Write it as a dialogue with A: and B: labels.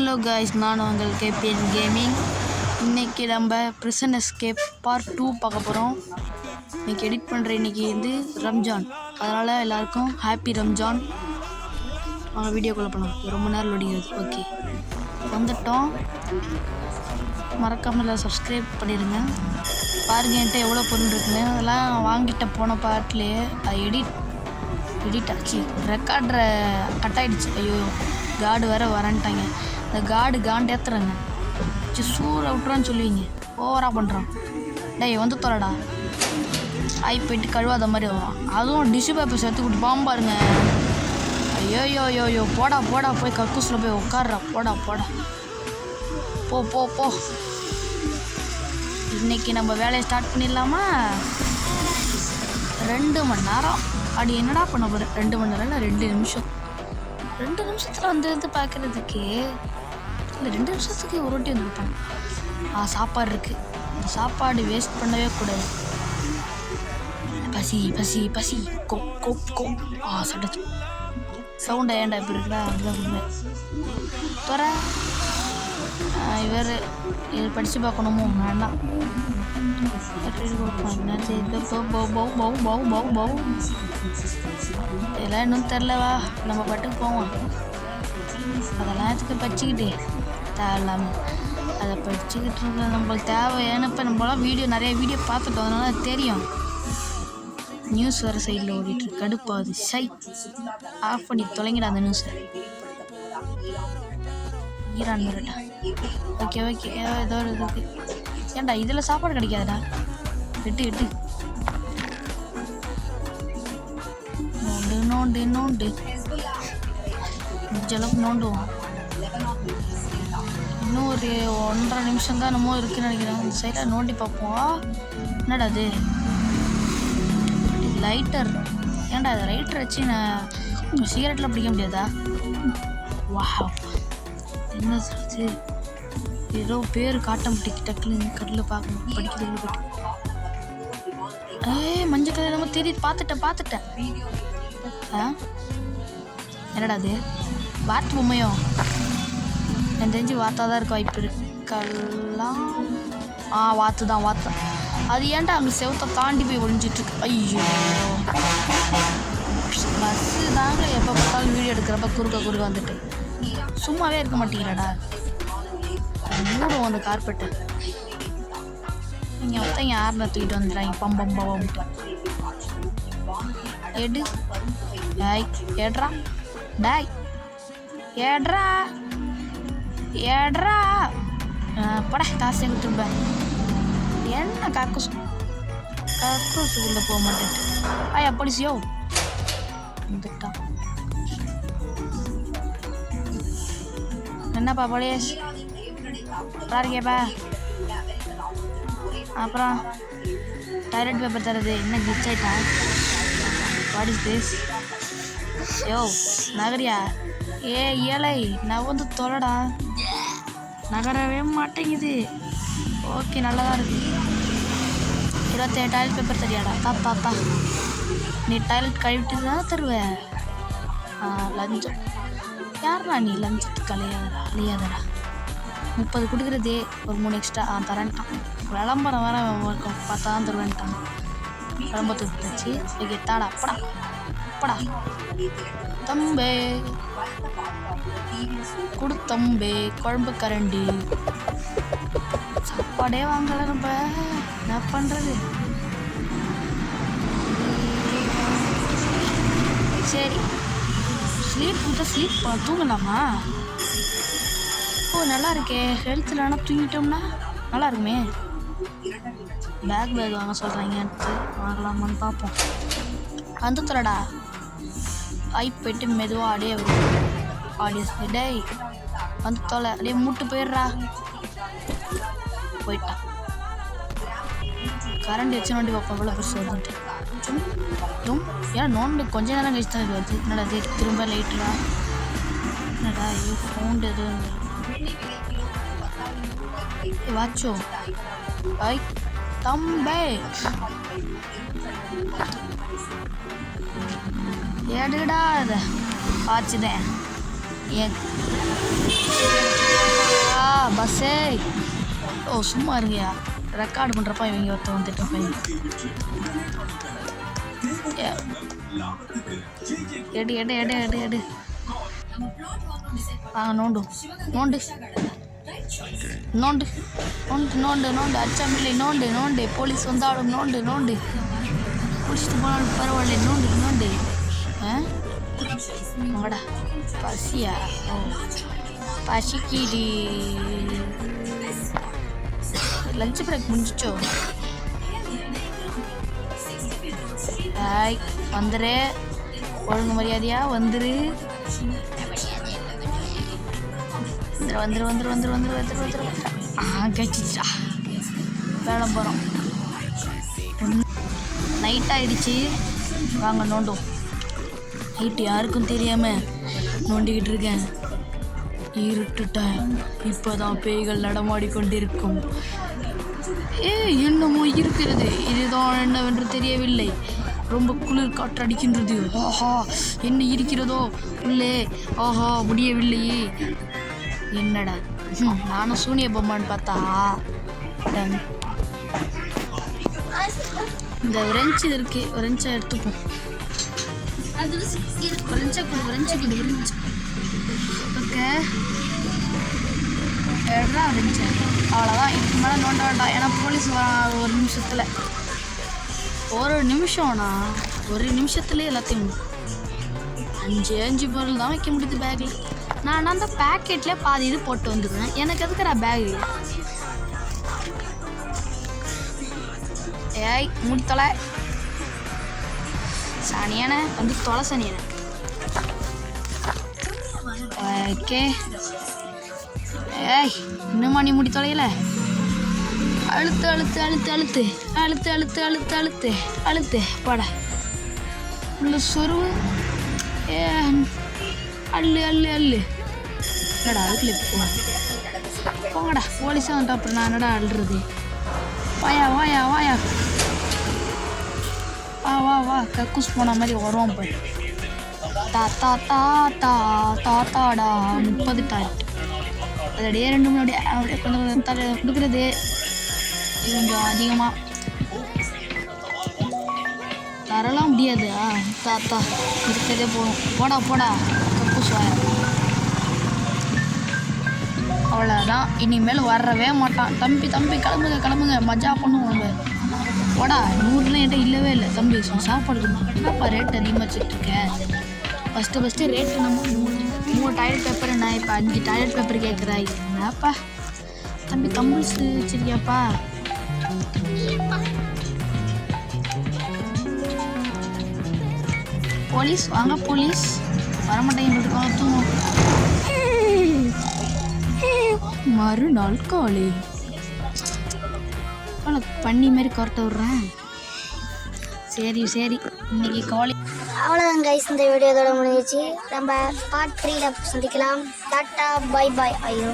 A: Hello guys, நான் உங்கள் KPN gaming. இன்றைக்கி நம்ம பிரிசன் எஸ்கேப் பார்ட் 2 பார்க்க போகிறோம். இன்றைக்கி எடிட் பண்ணுற இன்றைக்கி வந்து ரம்ஜான், அதனால் எல்லாருக்கும் ஹாப்பி ரம்ஜான். அவங்க வீடியோக்குள்ளே போகலாம், ரொம்ப நேரம் லோடிங்கிறது. ஓகே, வந்துட்டோம். மறக்காமல் எல்லாம் சப்ஸ்கிரைப் பண்ணிடுங்க. பாருங்க என்கிட்ட எவ்வளோ பொருள் இருக்குன்னு. அதெல்லாம் வாங்கிட்ட போன பார்ட்லேயே எடிட் ஆச்சு, ரெக்கார்டரை கட் ஆகிடுச்சு. ஐயோ, கார்டு வேறு வரன்ட்டாங்க. இந்த கார்டு காண்டேத்துறாங்க, சூற விட்டுறான்னு சொல்லுவீங்க, ஓவராக பண்ணுறான். டேய் வந்து தொலைடா, ஆய் போயிட்டு கழுவாத மாதிரி வரும். அதுவும் டிஷ்யூ பேப்பர் சேர்த்து விட்டு பாம்பாருங்க. ஐயோ, போடா போய் கக்கூஸில் போய் உட்கார்றா, போடா போ. இன்றைக்கி நம்ம வேலையை ஸ்டார்ட் பண்ணிடலாமா? 2 மணி நேரம். அப்படி என்னடா பண்ண போகிறேன்? 2 மணி நேரம் இல்லை, 2 நிமிஷம். 2 நிமிஷத்தில் வந்து பார்க்குறதுக்கு இல்லை, 2 நிமிஷத்துக்கு ஒரு வாட்டி வந்துருப்பாங்க. சாப்பாடு இருக்குது, இந்த சாப்பாடு வேஸ்ட் பண்ணவே கூடாது. பசி கோ சட்டச்சு சவுண்டை ஏன்டா இப்படி இருக்குடா? அதுதான் சொல்லுவேன். துற இவர் இது படித்து பார்க்கணுமோ? வேண்டாம். இதெல்லாம் இன்னும் தெரிலவா, நம்ம பாட்டுக்கு போவோம். அதெல்லாம் எதுக்கு படிச்சுக்கிட்டு தேவையில்லாமல் அதை படிச்சுக்கிட்டு இருக்க நம்மளுக்கு தேவையான. இப்போ நம்மளாம் நிறைய வீடியோ பார்த்துட்டோம், அதனால அது தெரியும். நியூஸ் வேறு சைடில் ஓடிட்டு கடுப்பாகுது. ஆஃப் பண்ணி தொலைங்கிட அந்த நியூஸை. ஈரான் மிரட்டா. ஓகே ஏதோ ஒரு இதுக்கு ஏன்டா இதில் சாப்பாடு கிடைக்காதுடா. எட்டு நோண்டு முடிஞ்சளவுக்கு நோண்டுவோம். இன்னும் ஒரு 1.5 நிமிஷம் தான் என்னமோ இருக்குன்னு நினைக்கிறேன். இந்த சைடில் நோண்டி பார்ப்போம். என்னடா அது? லைட்டர். ஏன்டா அது லைட்டர் வச்சு நான் சிகரெட்டில் பிடிக்க முடியாதா? வா, என்ன சொல்லுது? ஏதோ பேர் காட்டம்பட்டி டக்குன்னு கட்டில் பார்க்கணும், படிக்கிறதுல போய்ட்டு. மஞ்சள் கலர் நம்ம தெரியுது, பார்த்துட்டேன். என்னடா அது? வாத்து பொம்மையோ? எனக்கு தெரிஞ்சு வாத்தா தான் இருக்க வாய்ப்பு இருக்கலாம். வாத்து தான். அது ஏன்டா அங்கே செவத்தை தாண்டி போய் ஒழிஞ்சிட்ருக்கு? ஐயோ, பஸ்ஸு தாங்க எப்போ பார்த்தாலும் வீடியோ எடுக்கிறப்ப குறுக்க வந்துட்டு சும்மாவே இருக்க மாட்டேங்கிறாடா. மூடும் அந்த கார்பெட்டு. நீங்கள் ஒருத்தங்க யாருன்னு தூக்கிட்டு வந்துடுறாங்க. பம்பம்பட்டு எடு. ஏட்ரா பட காசை கொடுத்துருப்பேன். என்ன கக்கூசுக்குள்ளே போக மாட்டேன். அப்படிசியோ வந்துட்டான். என்னப்பா போலீஸ் பாருங்கப்பா. அப்புறம் டாய்லெட் பேப்பர் தருது. என்ன கிளிச் ஆயிட்டா? What is this? யோ நகரியா? ஏழை நான் வந்து தொலைடா. நகரவே மாட்டேங்குது. ஓகே, நல்லதாக இருக்குது. 27 டாய்லெட் பேப்பர் தெரியாடா? தாத்தா நீ டாய்லெட் கழுவிட்டு தான் தருவேன். லஞ்சம் யாருடா நீ? லஞ்சத்துக்கு அழியாதடா. 30 கொடுக்குறதே ஒரு 3 எக்ஸ்ட்ரா தரேன்ட்டான். விளம்பரம் வேற பார்த்தா தான் தருவேன்ட்டான். விளம்பரத்துக்கு கொடுத்தாச்சு. ஓகே, தாடா அப்படா தம்பே கொடுத்தம்பே. குழம்பு கரண்டி. சாப்பாடே வாங்கலை நம்ம, என்ன பண்ணுறது? சரி, ஸ்லீப் தூங்கலாமா? நல்லா இருக்கே. ஹெல்த் இல்லைனா தூங்கிட்டோம்னா நல்லா இருக்குமே. பேக் வாங்க சொல்கிறாங்க, வாங்கலாமான்னு பார்ப்போம். வந்து தொலைடா. போயிட்டு மெதுவாக ஆடியோ டேய் வந்து தொலை. அப்படியே மூட்டு போயிடுறா. போயிட்டான். கரண்ட் வச்சு நோண்டி பார்ப்போம் எவ்வளோ பெருசு வருதுன்ட்டு. ஏன்னா நோண்டு கொஞ்ச நேரம் கழிச்சு தான் இது வருது. என்னடா அது? திரும்ப லைட்டுடா. என்னடா இது? ஃபவுண்ட் எதுவும் வாச்சோ? தம்பே எடுடா. அதை வாச்சுதேன். ஏன் பஸ்ஸே ஓ சும்மா இருங்கயா ரெக்கார்டு பண்ணுறப்ப இவங்க ஒருத்தர் வந்துட்டு பையன் எடு எடு எடு எடு எடு நோண்டு நோண்டு நோண்டு நோண்டு நோண்டு நோண்டு அச்சமில்லை நோண்டு நோண்டு போலீஸ் வந்தாலும் நோண்டு நோண்டு குடிச்சிட்டு போனாலும் பரவாயில்ல நோண்டு நோண்டு வாடா பசியா ஓ பசிக்கிது லஞ்ச் பிரேக் முடிஞ்சிச்சோ ஹாய் வந்துரு ஒழுங்கு மரியாதையா வந்துரு வந்துரு வந்துரு வந்துரு வந்துரு வந்துரு வந்துரு கச்சிச்சா வேலை போகிறோம் நைட் ஆகிடுச்சி வாங்க நோண்டும் நைட்டு யாருக்கும் தெரியாமல் நோண்டிக்கிட்டு இருக்கேன் இருட்டுட்டேன் இப்போ தான் பேய்கள் நடமாடி கொண்டிருக்கும் என்னமோ இருக்கிறது இதுதான் என்னவென்று தெரியவில்லை ரொம்ப குளிர் காற்றடிக்கின்றது ஆஹா என்ன இருக்கிறதோ உள்ளே ஆஹா முடியவில்லையே என்னடா நானும் சூனிய பொம்மான்னு பார்த்தா இந்த ரெஞ்சு இருக்கு ரெஞ்சை எடுத்துப்போம் ரெஞ்சை கொடு ரெஞ்சை கொடு ரெஞ்சு ஓகே எடுறா ரெஞ்சை அவ்வளோதான் இதுக்கு மேலே நோண்ட வேண்டாம் ஏன்னா போலீஸ் ஒரு நிமிஷத்தில் ஒரு நிமிஷம்னா ஒரு நிமிஷத்துலேயே எல்லாத்தையும் 5 பொருள் தான் வைக்க முடியுது பேக்கில் நான் அந்த பேக்கெட்லேயே பாதி இது போட்டு வந்துடுவேன் எனக்கு எதுக்குறா பேகு ஏய் மூடி தொலை சனியானே வந்து தொலை சனியானே ஓகே ஏய் இன்னுமா நீ முடி தொலையல அழுத்து அழுத்து அழுத்து அழுத்து அழுத்து அழுத்து அழுத்து அழுத்து அழுத்து பட உள்ள சொருவு ஏ அள்ளு அள்ளு அள்ளு என்னடா அதுக்குள்ள போங்கடா போலீஸாக வந்துட்டு அப்புறம் நான் என்னடா அள்ளுறது வாயா வாயா வாயா வா வா வா கக்கூஸ் போன மாதிரி வருவோம் போய் தாத்தா தாத்தா தாத்தாடா 30 டாய்லெட் அதோடைய 2 மணி அப்படியே கொஞ்சம் தலை கொடுக்குறது கொஞ்சம் அதிகமாக தரலாம் முடியாது தாத்தா இருக்கிறதே போதும் போடா போடா கக்கூஸ் வாயா அவ்வளோதான் இனிமேல் வரவே மாட்டான் தம்பி தம்பி கிளம்புங்க கிளம்புங்க மஜா பண்ணுவோம் போடா 100 என்கிட்ட இல்லவே இல்லை தம்பி சாப்பாடு என்னப்பா ரேட் அதிகமாக வச்சுட்ருக்கேன் ஃபஸ்ட்டு ரேட்டு நம்ம 3 டாய்லெட் பேப்பர் நான் இப்போ 5 டாய்லெட் பேப்பர் கேட்குறாய் என்னப்பா தம்பி கம்பிள்ஸ் வச்சுருக்கியாப்பா போலீஸ் வாங்க போலீஸ் வரமாட்டேங்க தூங்கும் மறுநாள் காலை பண்ணி மாதிரி கொரட்ட விட்றேன் சரி சரி இன்னைக்கு காலை
B: அவ்வளோதான் கைஸ் இந்த வீடியோ இதோட முடிஞ்சிச்சு நம்ம பார்ட் 3ல சந்திக்கலாம் டாட்டா பை பாய் ஐயோ